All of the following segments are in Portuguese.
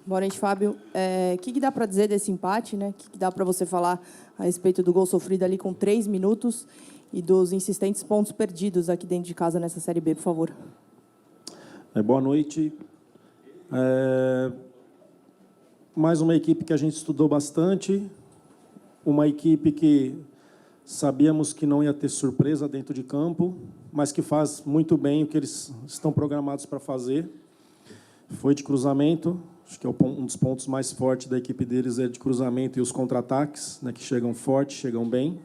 Boa noite, Fábio. O que dá para dizer desse empate, né? O que dá para você falar a respeito do gol sofrido ali com 3 minutos e dos insistentes pontos perdidos aqui dentro de casa nessa Série B, por favor? Boa noite. Mais uma equipe que a gente estudou bastante, uma equipe que sabíamos que não ia ter surpresa dentro de campo, mas que faz muito bem o que eles estão programados para fazer. Foi de cruzamento, acho que é um dos pontos mais fortes da equipe deles é de cruzamento e os contra-ataques, né, que chegam forte, chegam bem.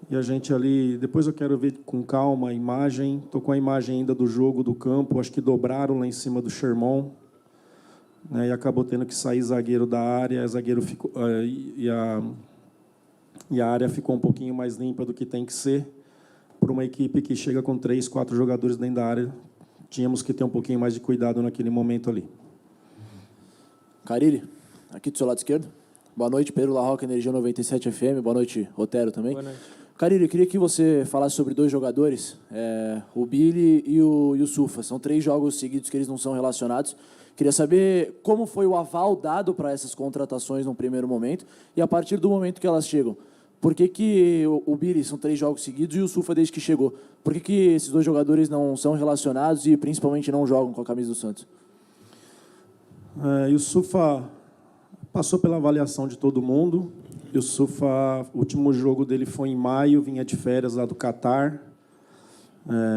E a gente ali, depois eu quero ver com calma a imagem, estou com a imagem ainda do jogo do campo, acho que dobraram lá em cima do Sherman, né, e acabou tendo que sair zagueiro da área, zagueiro ficou, e a área ficou um pouquinho mais limpa do que tem que ser, por uma equipe que chega com 3, 4 jogadores dentro da área. Tínhamos que ter um pouquinho mais de cuidado naquele momento ali. Carille, aqui do seu lado esquerdo. Boa noite, Pedro Larroca, Energia 97 FM. Boa noite, Otero também. Boa noite. Carille, eu queria que você falasse sobre 2 jogadores, o Billy e o Sufa. São 3 jogos seguidos que eles não são relacionados. Queria saber como foi o aval dado para essas contratações no primeiro momento e a partir do momento que elas chegam. Por que o Billy são 3 jogos seguidos e o Sufa desde que chegou? Por que esses 2 jogadores não são relacionados e principalmente não jogam com a camisa do Santos? E o Sufa passou pela avaliação de todo mundo. E o Sufa, o último jogo dele foi em maio, vinha de férias lá do Catar.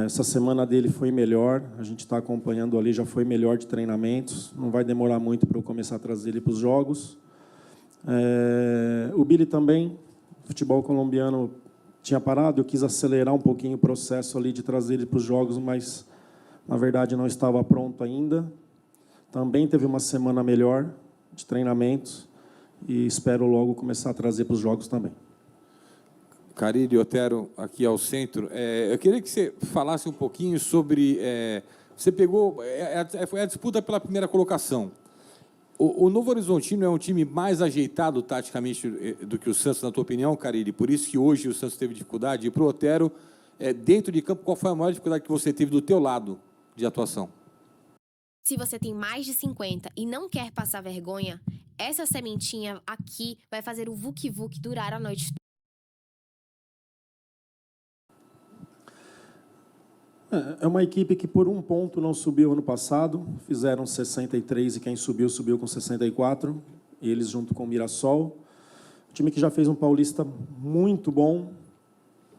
Essa semana dele foi melhor, a gente está acompanhando ali, já foi melhor de treinamentos. Não vai demorar muito para eu começar a trazer ele para os jogos. O Billy também, o futebol colombiano tinha parado, eu quis acelerar um pouquinho o processo ali de trazer ele para os jogos, mas, na verdade, não estava pronto ainda. Também teve uma semana melhor de treinamentos e espero logo começar a trazer para os jogos também. Carille, Otero, aqui ao centro. Eu queria que você falasse um pouquinho sobre... você pegou... Foi a disputa pela primeira colocação. O Novo Horizontino é um time mais ajeitado taticamente do que o Santos, na tua opinião, Carille? Por isso que hoje o Santos teve dificuldade. E para o Otero, dentro de campo, qual foi a maior dificuldade que você teve do teu lado de atuação? Se você tem mais de 50 e não quer passar vergonha, essa sementinha aqui vai fazer o vuc-vuc durar a noite. É uma equipe que, por um ponto, não subiu ano passado. Fizeram 63 e quem subiu, subiu com 64. Eles junto com o Mirassol. Um time que já fez um paulista muito bom,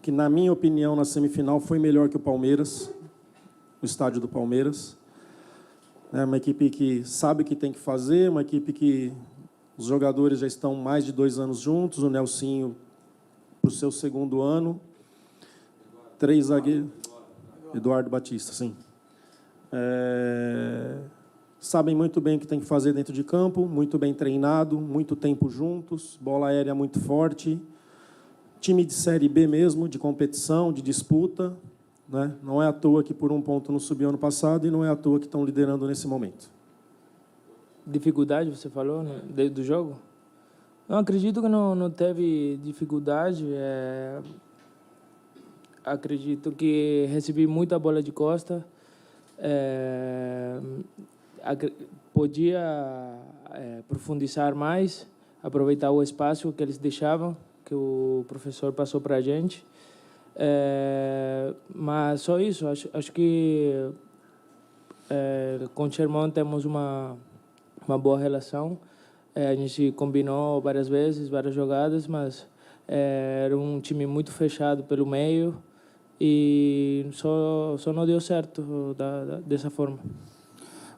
que, na minha opinião, na semifinal foi melhor que o Palmeiras, o estádio do Palmeiras. É uma equipe que sabe o que tem que fazer, uma equipe que os jogadores já estão mais de 2 anos juntos, o Nelsinho para o seu 2º ano. 3 zagueiros... Eduardo Batista, sim. Sabem muito bem o que tem que fazer dentro de campo, muito bem treinado, muito tempo juntos, bola aérea muito forte, time de Série B mesmo, de competição, de disputa, né? Não é à toa que por um ponto não subiu ano passado e não é à toa que estão liderando nesse momento. Dificuldade, você falou, né, do jogo? Eu acredito que não teve dificuldade. Acredito que recebi muita bola de costa. Podia profundizar mais, aproveitar o espaço que eles deixavam, que o professor passou para a gente. Mas só isso. Acho que com o Sherman temos uma boa relação. A gente combinou várias vezes, várias jogadas, mas era um time muito fechado pelo meio. E só não deu certo dessa forma.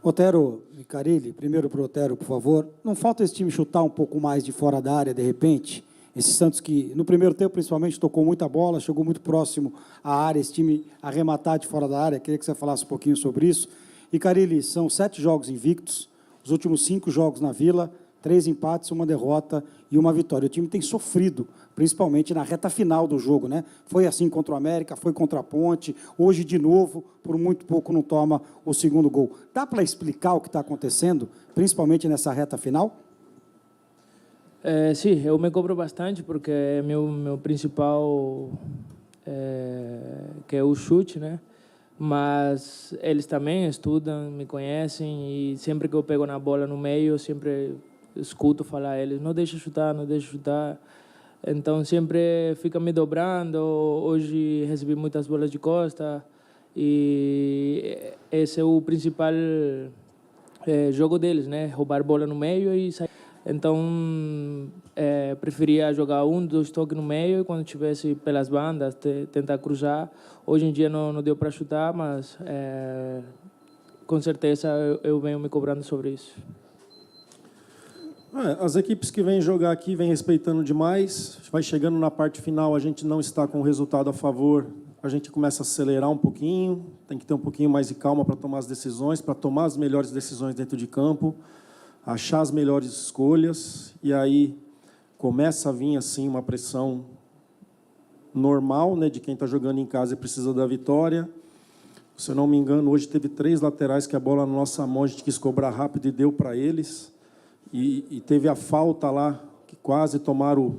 Otero e Carille, primeiro para o Otero, por favor. Não falta esse time chutar um pouco mais de fora da área, de repente? Esse Santos que, no primeiro tempo, principalmente, tocou muita bola, chegou muito próximo à área, esse time arrematar de fora da área. Queria que você falasse um pouquinho sobre isso. E, Carille, são 7 jogos invictos, os últimos 5 jogos na Vila, 3 empates, 1 derrota e 1 vitória. O time tem sofrido, principalmente na reta final do jogo, né? Foi assim contra o América, foi contra a Ponte, hoje de novo, por muito pouco não toma o 2º gol. Dá para explicar o que está acontecendo, principalmente nessa reta final? Sim, eu me cobro bastante, porque meu principal que é o chute, né? mas eles também estudam, me conhecem, e sempre que eu pego na bola no meio, eu sempre escuto falar a eles, não deixa chutar, não deixa chutar. Então sempre fica me dobrando. Hoje recebi muitas bolas de costa e esse é o principal jogo deles, né? Roubar bola no meio e sair. Então preferia jogar 1, 2 toques no meio e quando tivesse pelas bandas tentar cruzar. Hoje em dia não deu para chutar, mas com certeza eu venho me cobrando sobre isso. As equipes que vêm jogar aqui vêm respeitando demais. Vai chegando na parte final, a gente não está com o resultado a favor, a gente começa a acelerar um pouquinho, tem que ter um pouquinho mais de calma para tomar as decisões, para tomar as melhores decisões dentro de campo, achar as melhores escolhas, e aí começa a vir assim uma pressão normal, né, de quem está jogando em casa e precisa da vitória. Se eu não me engano, hoje teve 3 laterais que a bola na nossa mão a gente quis cobrar rápido e deu para eles. E teve a falta lá, que quase tomaram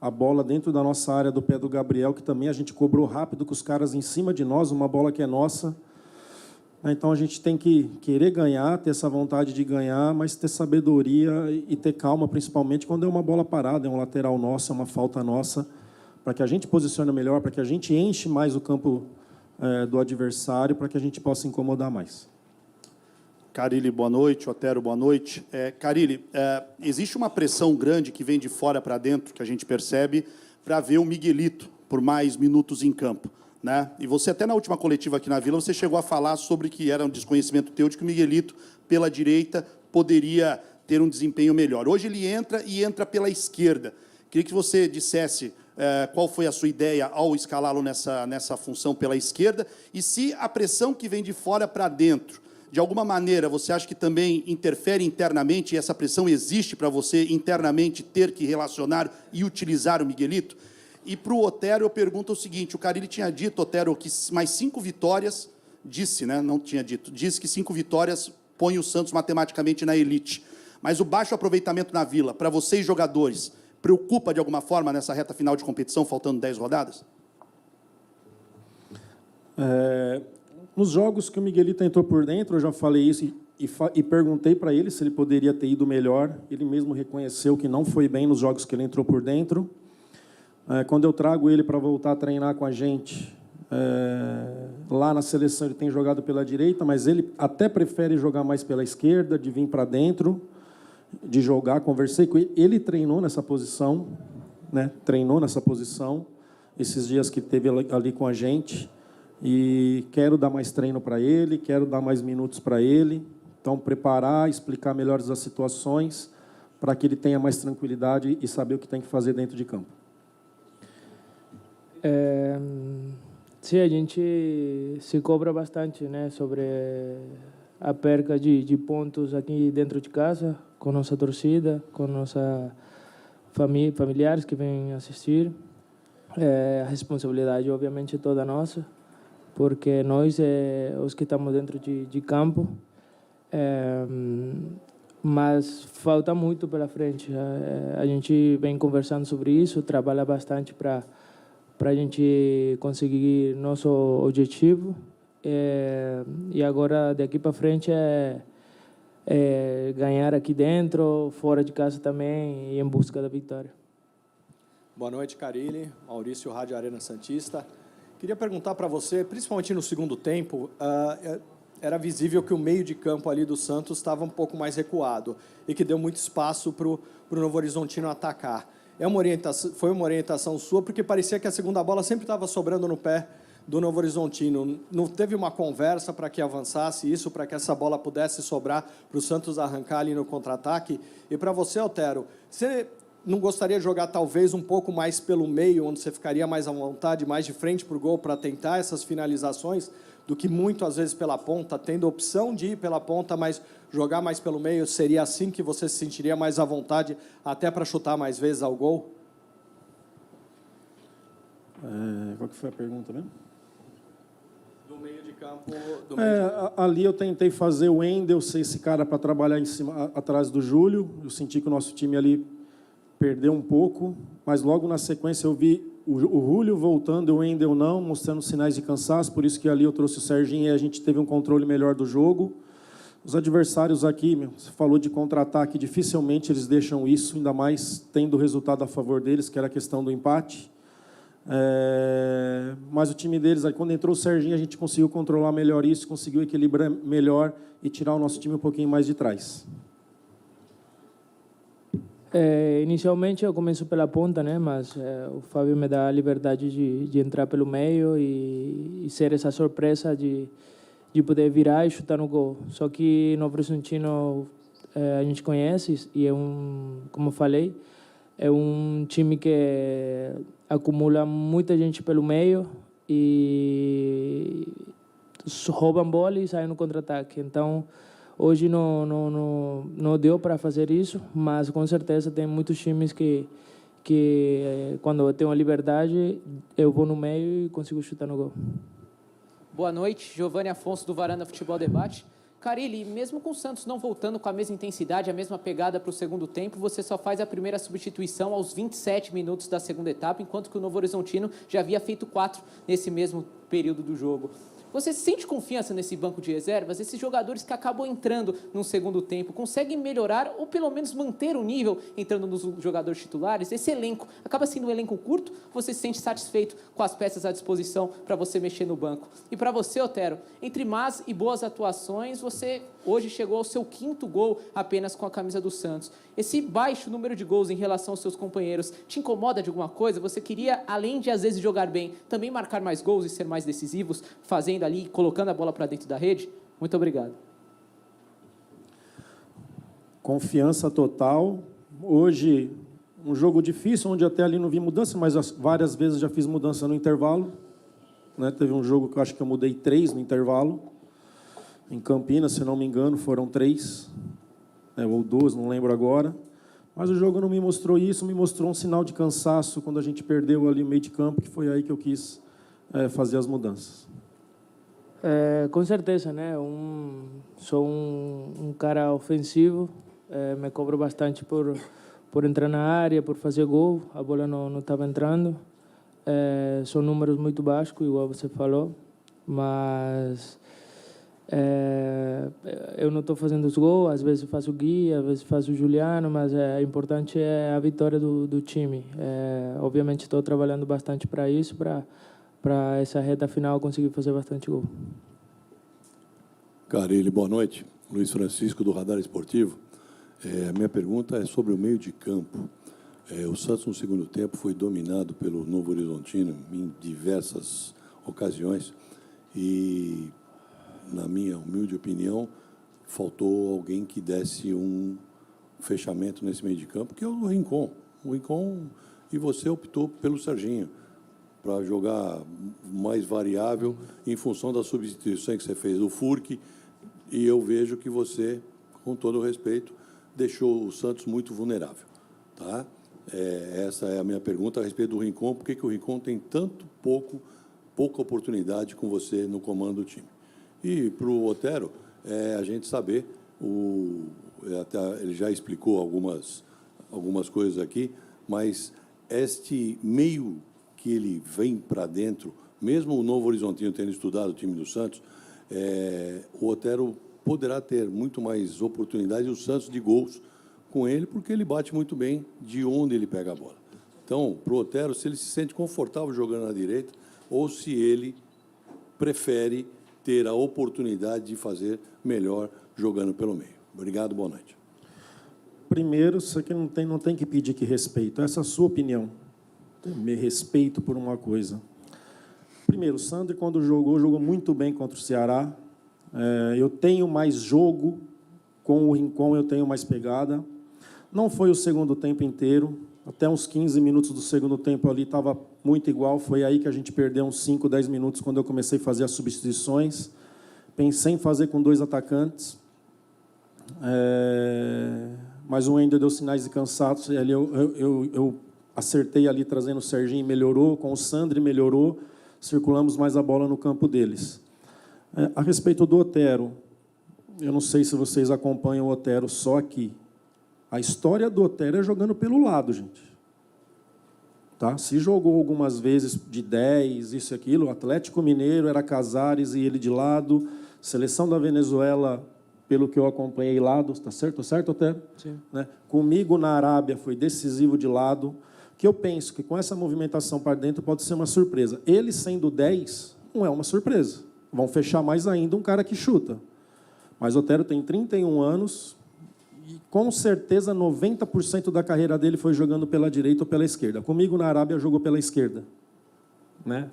a bola dentro da nossa área do pé do Gabriel, que também a gente cobrou rápido com os caras em cima de nós, uma bola que é nossa. Então a gente tem que querer ganhar, ter essa vontade de ganhar, mas ter sabedoria e ter calma, principalmente quando é uma bola parada, é um lateral nosso, é uma falta nossa, para que a gente posicione melhor, para que a gente enche mais o campo do adversário, para que a gente possa incomodar mais. Carille, boa noite. Otero, boa noite. Carille, existe uma pressão grande que vem de fora para dentro, que a gente percebe, para ver o Miguelito por mais minutos em campo, né? E você, até na última coletiva aqui na Vila, você chegou a falar sobre que era um desconhecimento teu de que o Miguelito, pela direita, poderia ter um desempenho melhor. Hoje ele entra e entra pela esquerda. Queria que você dissesse qual foi a sua ideia ao escalá-lo nessa função pela esquerda e se a pressão que vem de fora para dentro, de alguma maneira, você acha que também interfere internamente, e essa pressão existe para você internamente ter que relacionar e utilizar o Miguelito? E para o Otero, eu pergunto o seguinte, o Carille tinha dito, Otero, que mais 5 vitórias, disse, né, não tinha dito, disse que 5 vitórias põe o Santos matematicamente na elite. Mas o baixo aproveitamento na Vila, para vocês jogadores, preocupa de alguma forma nessa reta final de competição, faltando 10 rodadas? Nos jogos que o Miguelito entrou por dentro, eu já falei isso e perguntei para ele se ele poderia ter ido melhor. Ele mesmo reconheceu que não foi bem nos jogos que ele entrou por dentro. Quando eu trago ele para voltar a treinar com a gente, lá na seleção ele tem jogado pela direita, mas ele até prefere jogar mais pela esquerda, de vir para dentro, de jogar. Conversei com ele, ele treinou nessa posição, né? Treinou nessa posição esses dias que teve ali com a gente. E quero dar mais treino para ele, quero dar mais minutos para ele. Então, preparar, explicar melhor as situações para que ele tenha mais tranquilidade e saber o que tem que fazer dentro de campo. Sim, a gente se cobra bastante, né, sobre a perca de pontos aqui dentro de casa, com nossa torcida, com nossa familiares que vêm assistir. A responsabilidade, obviamente, é toda nossa, porque nós os que estamos dentro de campo, mas falta muito pela frente. A gente vem conversando sobre isso, trabalha bastante para a gente conseguir nosso objetivo, e agora daqui para frente ganhar aqui dentro, fora de casa também, e em busca da vitória. Boa noite, Carille. Maurício, Rádio Arena Santista. Queria perguntar para você, principalmente no segundo tempo, era visível que o meio de campo ali do Santos estava um pouco mais recuado e que deu muito espaço para o Novo Horizontino atacar. Foi uma orientação sua, porque parecia que a segunda bola sempre estava sobrando no pé do Novo Horizontino. Não teve uma conversa para que avançasse isso, para que essa bola pudesse sobrar para o Santos arrancar ali no contra-ataque? E para você, Otero, você não gostaria de jogar talvez um pouco mais pelo meio, onde você ficaria mais à vontade, mais de frente para o gol, para tentar essas finalizações, do que muito, às vezes, pela ponta, tendo a opção de ir pela ponta, mas jogar mais pelo meio, seria assim que você se sentiria mais à vontade, até para chutar mais vezes ao gol? Qual que foi a pergunta mesmo? Do meio de campo... Ali eu tentei fazer o Wendel ser esse cara para trabalhar em cima, atrás do Júlio. Eu senti que o nosso time ali perdeu um pouco, mas logo na sequência eu vi o Julio voltando e o Wendel não, mostrando sinais de cansaço, por isso que ali eu trouxe o Serginho e a gente teve um controle melhor do jogo. Os adversários aqui, você falou de contra-ataque, dificilmente eles deixam isso, ainda mais tendo o resultado a favor deles, que era a questão do empate. Mas o time deles, aí, quando entrou o Serginho, a gente conseguiu controlar melhor isso, conseguiu equilibrar melhor e tirar o nosso time um pouquinho mais de trás. Inicialmente eu começo pela ponta, né? Mas o Fábio me dá a liberdade de entrar pelo meio e ser essa surpresa de poder virar e chutar no gol. Só que no Horizontino a gente conhece e como eu falei, é um time que acumula muita gente pelo meio e roubam bola e saem no contra-ataque. Então, hoje não deu para fazer isso, mas com certeza tem muitos times que quando eu tenho a liberdade, eu vou no meio e consigo chutar no gol. Boa noite, Giovanni Afonso do Varanda Futebol Debate. Carille, mesmo com o Santos não voltando com a mesma intensidade, a mesma pegada para o segundo tempo, você só faz a primeira substituição aos 27 minutos da segunda etapa, enquanto que o Novo Horizontino já havia feito 4 nesse mesmo período do jogo. Você sente confiança nesse banco de reservas? Esses jogadores que acabam entrando no segundo tempo conseguem melhorar ou pelo menos manter o nível entrando nos jogadores titulares? Esse elenco acaba sendo um elenco curto? Você se sente satisfeito com as peças à disposição para você mexer no banco? E para você, Otero, entre más e boas atuações, você hoje chegou ao seu 5º gol apenas com a camisa do Santos. Esse baixo número de gols em relação aos seus companheiros te incomoda de alguma coisa? Você queria, além de às vezes jogar bem, também marcar mais gols e ser mais decisivos, fazendo ali, colocando a bola para dentro da rede? Muito obrigado. Confiança total. Hoje, um jogo difícil, onde até ali não vi mudança, mas várias vezes já fiz mudança no intervalo. Né? Teve um jogo que eu acho que eu mudei 3 no intervalo. Em Campinas, se não me engano, foram 3, ou 2, não lembro agora. Mas o jogo não me mostrou isso, me mostrou um sinal de cansaço quando a gente perdeu ali o meio de campo, que foi aí que eu quis fazer as mudanças. Com certeza, né? Sou um cara ofensivo, me cobro bastante por entrar na área, por fazer gol, a bola não estava entrando. São números muito baixos, igual você falou, mas eu não estou fazendo os gols, às vezes faço o Gui, às vezes faço o Juliano, mas o importante é a vitória do time. Obviamente estou trabalhando bastante para isso, para essa reta final conseguir fazer bastante gol. Carille, boa noite. Luiz Francisco, do Radar Esportivo. A minha pergunta é sobre o meio de campo. O Santos, no segundo tempo, foi dominado pelo Novo Horizontino em diversas ocasiões e, na minha humilde opinião, faltou alguém que desse um fechamento nesse meio de campo, que é o Rincon. O Rincon, e você optou pelo Serginho, para jogar mais variável em função da substituição que você fez do Furque, e eu vejo que você, com todo o respeito, deixou o Santos muito vulnerável. Tá? Essa é a minha pergunta a respeito do Rincon. Por que o Rincon tem pouca oportunidade com você no comando do time? E para o Otero, a gente saber, ele já explicou algumas coisas aqui, mas este meio que ele vem para dentro, mesmo o Novo Horizontino tendo estudado o time do Santos, o Otero poderá ter muito mais oportunidades, o Santos de gols com ele, porque ele bate muito bem de onde ele pega a bola. Então, para o Otero, se ele se sente confortável jogando na direita, ou se ele prefere ter a oportunidade de fazer melhor jogando pelo meio. Obrigado, boa noite. Primeiro, isso aqui não tem que pedir que respeito, essa é a sua opinião. Me respeito por uma coisa. Primeiro, o Sandro, quando jogou muito bem contra o Ceará. Eu tenho mais jogo, com o Rincon eu tenho mais pegada. Não foi o segundo tempo inteiro, até uns 15 minutos do segundo tempo ali estava muito igual. Foi aí que a gente perdeu uns 5, 10 minutos, quando eu comecei a fazer as substituições. Pensei em fazer com 2 atacantes, mas o Wendel deu sinais de cansaço. Ali eu acertei ali, trazendo o Serginho, melhorou, com o Sandri melhorou, circulamos mais a bola no campo deles. A respeito do Otero, eu não sei se vocês acompanham o Otero só aqui. A história do Otero é jogando pelo lado, gente. Tá? Se jogou algumas vezes de 10, isso e aquilo, o Atlético Mineiro era Casares e ele de lado, seleção da Venezuela, pelo que eu acompanhei lado, está certo? Tá certo até? Sim. Né? Comigo na Arábia foi decisivo de lado, que eu penso que com essa movimentação para dentro pode ser uma surpresa. Ele sendo 10, não é uma surpresa. Vão fechar mais ainda um cara que chuta. Mas o Otero tem 31 anos e, com certeza, 90% da carreira dele foi jogando pela direita ou pela esquerda. Comigo, na Arábia, jogou pela esquerda. Né?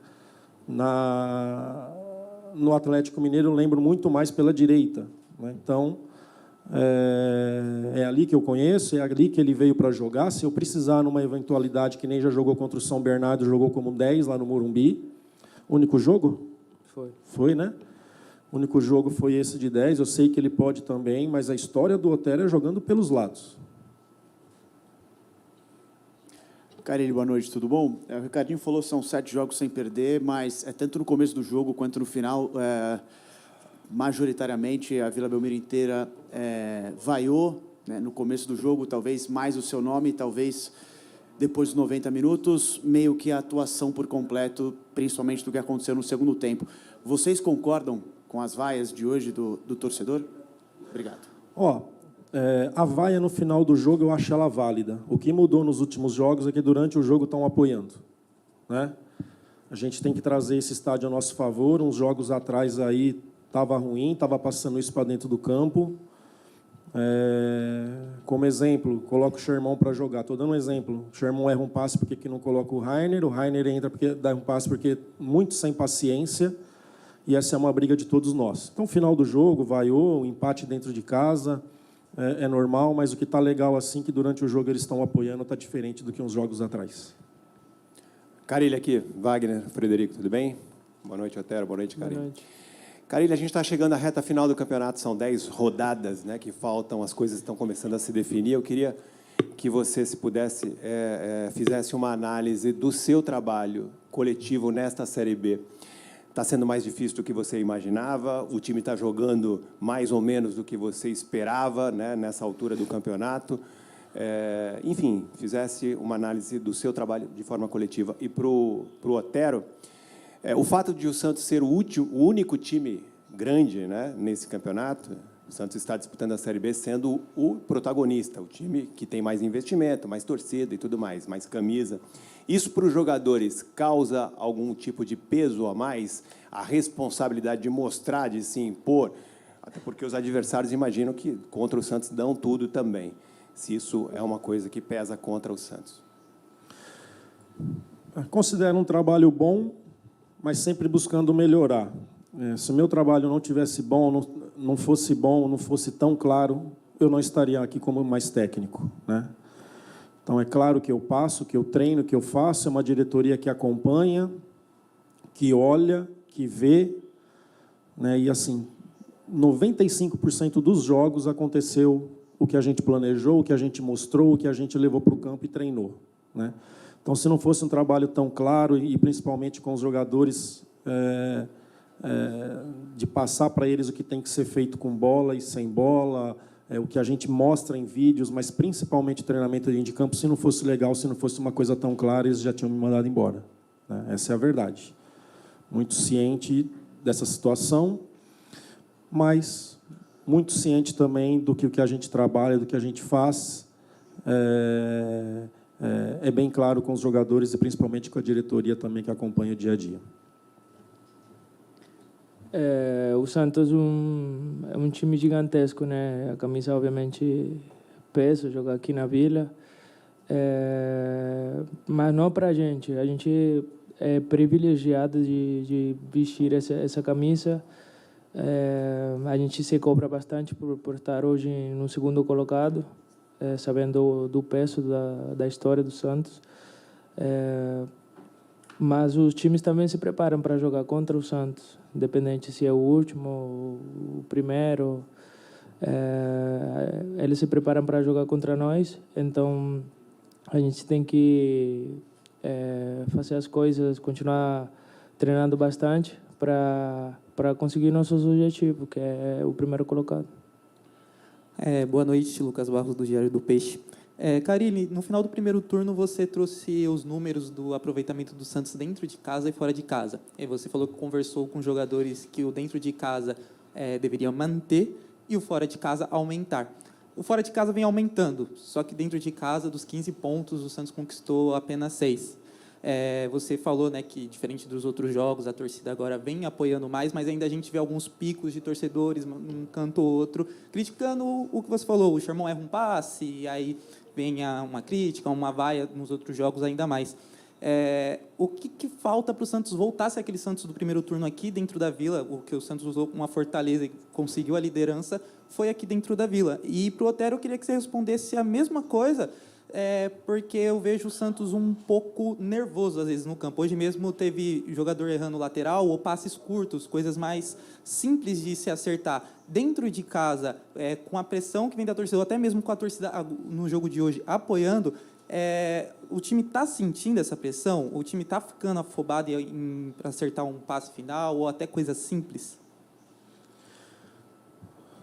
No Atlético Mineiro, eu lembro muito mais pela direita. Né? Então, é ali que eu conheço, é ali que ele veio para jogar. Se eu precisar, numa eventualidade, que nem já jogou contra o São Bernardo, jogou como 10 lá no Morumbi. Único jogo? Foi. Foi, né? O único jogo foi esse de 10. Eu sei que ele pode também, mas a história do Otero é jogando pelos lados. Carille, boa noite, tudo bom? O Ricardinho falou que são 7 jogos sem perder, mas tanto no começo do jogo quanto no final, majoritariamente a Vila Belmiro inteira vaiou, né, no começo do jogo, talvez mais o seu nome, talvez depois dos 90 minutos, meio que a atuação por completo, principalmente do que aconteceu no segundo tempo. Vocês concordam com as vaias de hoje do torcedor? Obrigado. A vaia no final do jogo eu acho ela válida. O que mudou nos últimos jogos é que durante o jogo estão apoiando. Né? A gente tem que trazer esse estádio a nosso favor. Uns jogos atrás aí estava ruim, estava passando isso para dentro do campo. Como exemplo, coloca o Sherman para jogar. Estou dando um exemplo. O Sherman erra um passe porque que não coloca o Rainer entra porque dá um passe porque muito sem paciência. E essa é uma briga de todos nós. Então, final do jogo, vaiou, o empate dentro de casa, é normal, mas o que está legal assim que durante o jogo eles estão apoiando está diferente do que uns jogos atrás. Carille aqui, Wagner, Frederico, tudo bem? Boa noite, Otero, boa noite, Carille. Boa noite. Carille, a gente está chegando à reta final do campeonato, são 10 rodadas, né, que faltam, as coisas estão começando a se definir. Eu queria que você, se pudesse, fizesse uma análise do seu trabalho coletivo nesta Série B. Está sendo mais difícil do que você imaginava? O time está jogando mais ou menos do que você esperava, né, nessa altura do campeonato? Enfim, fizesse uma análise do seu trabalho de forma coletiva. E para o Otero, o fato de o Santos ser o único time grande, né, nesse campeonato, o Santos está disputando a Série B sendo o protagonista, o time que tem mais investimento, mais torcida e tudo mais camisa. Isso, para os jogadores, causa algum tipo de peso a mais? A responsabilidade de mostrar, de se impor? Até porque os adversários imaginam que contra o Santos dão tudo também. Se isso é uma coisa que pesa contra o Santos. Considero um trabalho bom, mas sempre buscando melhorar. Se o meu trabalho não tivesse bom, não fosse tão claro, eu não estaria aqui como mais técnico, né? Então, é claro que eu passo, que eu treino, que eu faço, é uma diretoria que acompanha, que olha, que vê, né? E, assim, 95% dos jogos aconteceu o que a gente planejou, o que a gente mostrou, o que a gente levou para o campo e treinou, né? Então, se não fosse um trabalho tão claro, e principalmente com os jogadores, de passar para eles o que tem que ser feito com bola e sem bola, o que a gente mostra em vídeos, mas principalmente treinamento dentro de campo, se não fosse legal, se não fosse uma coisa tão clara, eles já tinham me mandado embora, né? Essa é a verdade. Muito ciente dessa situação, mas muito ciente também do que o que a gente trabalha, do que a gente faz. É bem claro com os jogadores e principalmente com a diretoria também que acompanha o dia a dia. O Santos é um time gigantesco, né? A camisa, obviamente, pesa jogar aqui na Vila, mas não para a gente. A gente é privilegiado de vestir essa camisa. A gente se cobra bastante por estar hoje no segundo colocado, sabendo do peso da história do Santos. Mas os times também se preparam para jogar contra o Santos, independente se é o último, o primeiro. Eles se preparam para jogar contra nós, então a gente tem que fazer as coisas, continuar treinando bastante para conseguir nossos objetivos, que é o primeiro colocado. Boa noite, Lucas Barros, do Diário do Peixe. Carille, no final do primeiro turno você trouxe os números do aproveitamento do Santos dentro de casa e fora de casa. E você falou que conversou com jogadores que o dentro de casa deveria manter e o fora de casa aumentar. O fora de casa vem aumentando, só que dentro de casa, dos 15 pontos, o Santos conquistou apenas 6. Você falou, né, que, diferente dos outros jogos, a torcida agora vem apoiando mais, mas ainda a gente vê alguns picos de torcedores, um canto ou outro, criticando o que você falou. O Sherman erra um passe, e aí vem uma crítica, uma vaia nos outros jogos ainda mais. O que falta para o Santos voltar a ser aquele Santos do primeiro turno aqui dentro da Vila? O que o Santos usou com uma fortaleza e conseguiu a liderança foi aqui dentro da Vila. E para o Otero, eu queria que você respondesse a mesma coisa, porque eu vejo o Santos um pouco nervoso, às vezes, no campo. Hoje mesmo teve jogador errando lateral ou passes curtos, coisas mais simples de se acertar. Dentro de casa, com a pressão que vem da torcida, ou até mesmo com a torcida no jogo de hoje apoiando, o time está sentindo essa pressão? O time está ficando afobado para acertar um passe final ou até coisas simples?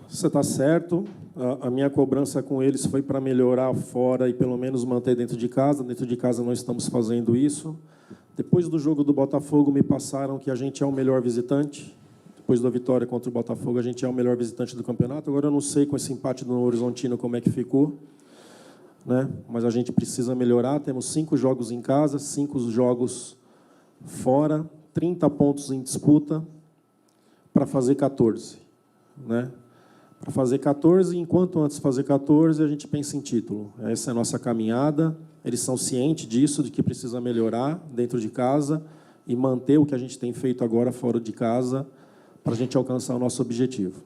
Você está certo. A minha cobrança com eles foi para melhorar fora e pelo menos manter dentro de casa. Dentro de casa nós estamos fazendo isso. Depois do jogo do Botafogo, me passaram que a gente é o melhor visitante. Depois da vitória contra o Botafogo, a gente é o melhor visitante do campeonato. Agora eu não sei com esse empate do Novo Horizontino como é que ficou, né? Mas a gente precisa melhorar. Temos 5 jogos em casa, 5 jogos fora, 30 pontos em disputa para fazer 14, né? Para fazer 14, enquanto antes de fazer 14, a gente pensa em título. Essa é a nossa caminhada. Eles são cientes disso, de que precisa melhorar dentro de casa e manter o que a gente tem feito agora fora de casa para a gente alcançar o nosso objetivo.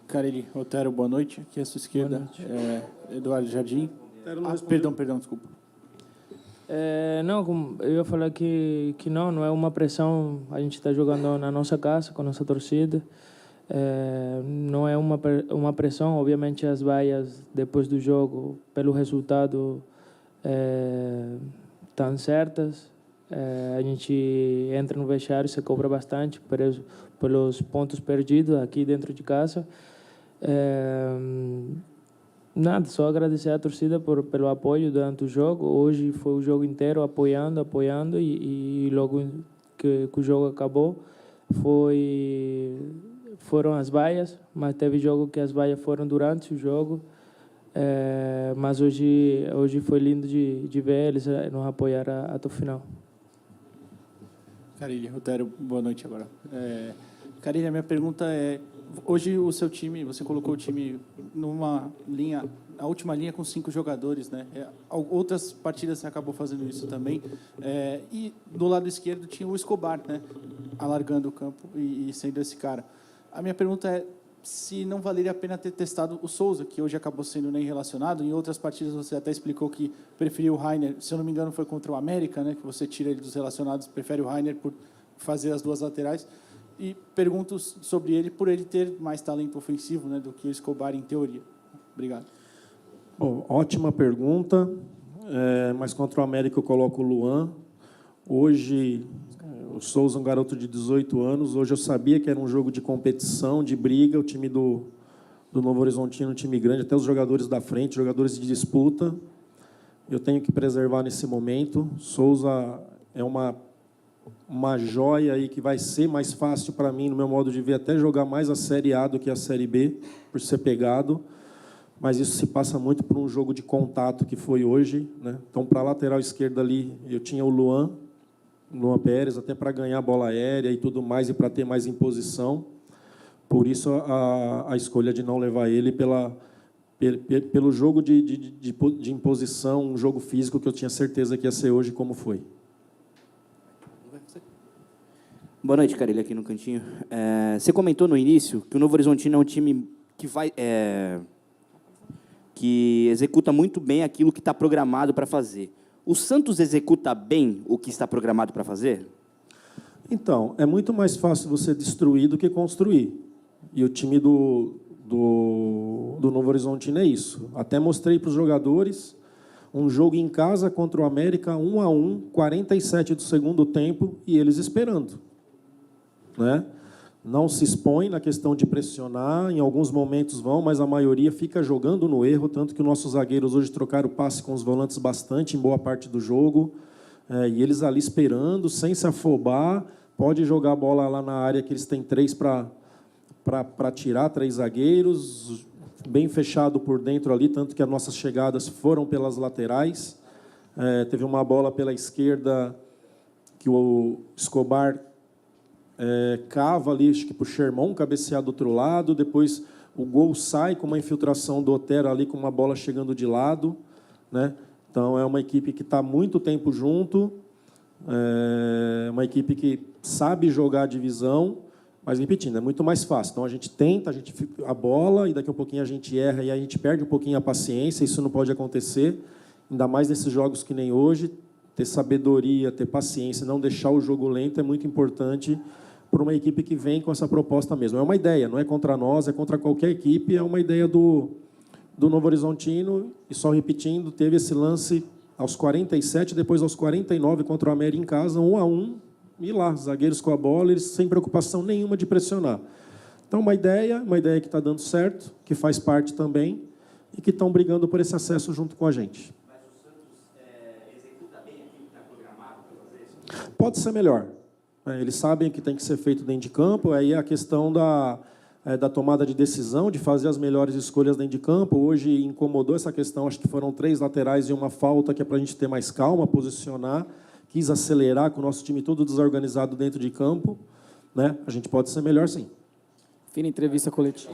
Carille, Otero, boa noite. Aqui à sua esquerda, Eduardo Jardim. Perdão, desculpa. Não, eu ia falar que não é uma pressão. A gente está jogando na nossa casa, com a nossa torcida. Não é uma pressão. Obviamente, as vaias, depois do jogo, pelo resultado, estão certas. A gente entra no vestiário e se cobra bastante pelos pontos perdidos aqui dentro de casa. Nada, só agradecer à torcida pelo apoio durante o jogo. Hoje foi o jogo inteiro apoiando e logo que o jogo acabou foram as vaias, mas teve jogo que as vaias foram durante o jogo. Mas hoje foi lindo de ver eles nos apoiar até o final. Carille, Otero, boa noite agora. Carille, a minha pergunta é, hoje o seu time, você colocou o time numa linha, a última linha com 5 jogadores, né? Outras partidas você acabou fazendo isso também. E do lado esquerdo tinha o Escobar, né? Alargando o campo e sendo esse cara. A minha pergunta é se não valeria a pena ter testado o Souza, que hoje acabou sendo nem relacionado. Em outras partidas você até explicou que preferiu o Rainer, se eu não me engano foi contra o América, né, que você tira ele dos relacionados, prefere o Rainer por fazer as 2 laterais. E pergunto sobre ele por ele ter mais talento ofensivo, né, do que o Escobar em teoria. Obrigado. Bom, ótima pergunta, mas contra o América eu coloco o Luan. Hoje, o Souza é um garoto de 18 anos. Hoje eu sabia que era um jogo de competição, de briga. O time do Novo Horizontino, um time grande, até os jogadores da frente, jogadores de disputa. Eu tenho que preservar nesse momento. Souza é uma joia aí que vai ser mais fácil para mim, no meu modo de ver, até jogar mais a Série A do que a Série B, por ser pegado. Mas isso se passa muito por um jogo de contato que foi hoje, né? Então, para a lateral esquerda ali, eu tinha o Luan Pérez, até para ganhar a bola aérea e tudo mais, e para ter mais imposição. Por isso, a escolha de não levar ele pelo jogo de imposição, um jogo físico que eu tinha certeza que ia ser hoje, como foi. Boa noite, Carille, aqui no cantinho. Você comentou no início que o Novo Horizontino é um time que executa muito bem aquilo que está programado para fazer. O Santos executa bem o que está programado para fazer? Então, é muito mais fácil você destruir do que construir. E o time do Novo Horizontino é isso. Até mostrei para os jogadores um jogo em casa contra o América, 1-1, 47 do segundo tempo, e eles esperando, né? não se expõe na questão de pressionar, em alguns momentos vão, mas a maioria fica jogando no erro, tanto que os nossos zagueiros hoje trocaram o passe com os volantes bastante em boa parte do jogo, e eles ali esperando, sem se afobar, pode jogar a bola lá na área que eles têm 3 para tirar, 3 zagueiros, bem fechado por dentro ali, tanto que as nossas chegadas foram pelas laterais. Teve uma bola pela esquerda que o Escobar cava ali, acho que para o Sherman cabecear do outro lado, depois o gol sai com uma infiltração do Otero ali, com uma bola chegando de lado, né? Então, é uma equipe que está muito tempo junto, uma equipe que sabe jogar a divisão, mas, repetindo, é muito mais fácil. Então, a gente tenta, a bola, e daqui a pouquinho a gente erra e a gente perde um pouquinho a paciência, isso não pode acontecer, ainda mais nesses jogos que nem hoje. Ter sabedoria, ter paciência, não deixar o jogo lento é muito importante para uma equipe que vem com essa proposta mesmo. É uma ideia, não é contra nós, é contra qualquer equipe, é uma ideia do Novo Horizontino, e só repetindo, teve esse lance aos 47, depois aos 49 contra o América em casa, 1-1, e lá, zagueiros com a bola, eles sem preocupação nenhuma de pressionar. Então, uma ideia que está dando certo, que faz parte também, e que estão brigando por esse acesso junto com a gente. Mas o Santos executa bem aquilo que está programado para fazer isso? Pode ser melhor. Eles sabem que tem que ser feito dentro de campo, aí é a questão da tomada de decisão, de fazer as melhores escolhas dentro de campo. Hoje incomodou essa questão, acho que foram 3 laterais e uma falta, que é para a gente ter mais calma, posicionar, quis acelerar com o nosso time todo desorganizado dentro de campo, né? A gente pode ser melhor, sim. Fina entrevista coletiva.